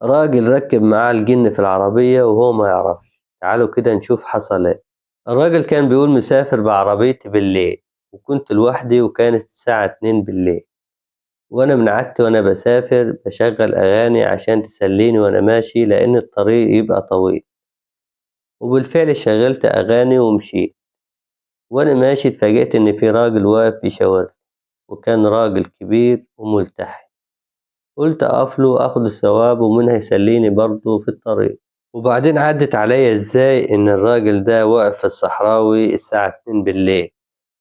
راجل ركب معاه الجن في العربية وهو ما يعرفش. تعالوا كده نشوف حصل ايه. الراجل كان بيقول مسافر بعربيتي بالليل، وكنت لوحدي وكانت الساعة 2 بالليل، وأنا من عادتي وأنا بسافر بشغل أغاني عشان تسليني وأنا ماشي لأن الطريق يبقى طويل. وبالفعل شغلت أغاني ومشيت، وأنا ماشي اتفاجئت إن في راجل واقف بيشاورني، وكان راجل كبير وملتحي. قلت أقف له أخد الثواب ومنها يسليني برضه في الطريق. وبعدين عدت عليا إزاي إن الراجل ده واقف في الصحراوي الساعة 2 بالليل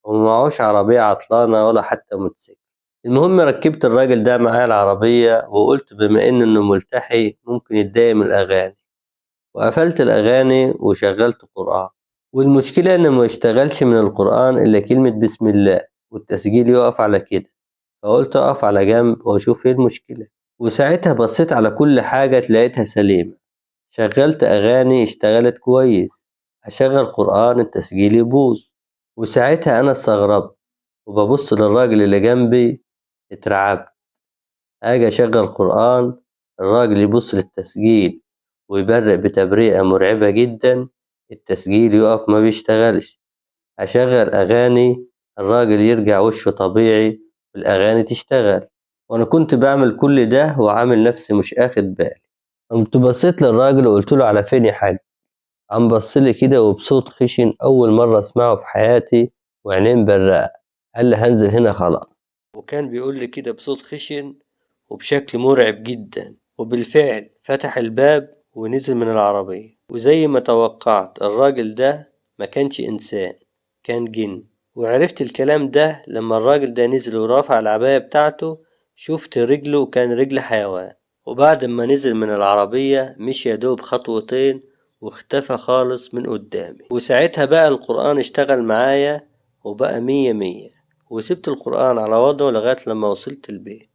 ومعهوش عربية عطلانة ولا حتى موتوسيكل. المهم ركبت الراجل ده معايا العربية، وقلت بما إنه ملتحي ممكن يتضايق من الأغاني، وقفلت الأغاني وشغلت قرآن. والمشكلة إنه ما يشتغلش من القرآن إلا كلمة بسم الله، والتسجيل يقف على كده. فقلت أقف على جنب وأشوف إيه المشكلة. وساعتها بصيت على كل حاجة لقيتها سليمة. شغلت أغاني اشتغلت كويس، أشغل قرآن التسجيل يبوظ. وساعتها أنا استغربت وببص للراجل اللي جنبي، اترعبت. أجي أشغل قرآن، الراجل يبص للتسجيل ويبرق بتبريئة مرعبة جدا، التسجيل يقف ما بيشتغلش. أشغل أغاني، الراجل يرجع وشه طبيعي والأغاني تشتغل. وأنا كنت بعمل كل ده وعامل نفسي مش آخد بالي. قمت بصيت للراجل وقلت له على فين يا حاج؟ قام بصلي كده وبصوت خشن أول مرة أسمعه في حياتي وعينين برقة. قال لي هنزل هنا خلاص. وكان بيقول لي كده بصوت خشن وبشكل مرعب جدا. وبالفعل فتح الباب ونزل من العربية، وزي ما توقعت الراجل ده ما كانش إنسان، كان جن. وعرفت الكلام ده لما الراجل ده نزل ورافع العباية بتاعته، شفت رجله كان رجل حيوان. وبعد ما نزل من العربية مشي يدوب خطوتين واختفى خالص من قدامي. وساعتها بقى القرآن اشتغل معايا وبقى مية مية، وسبت القرآن على وضعه لغاية لما وصلت البيت.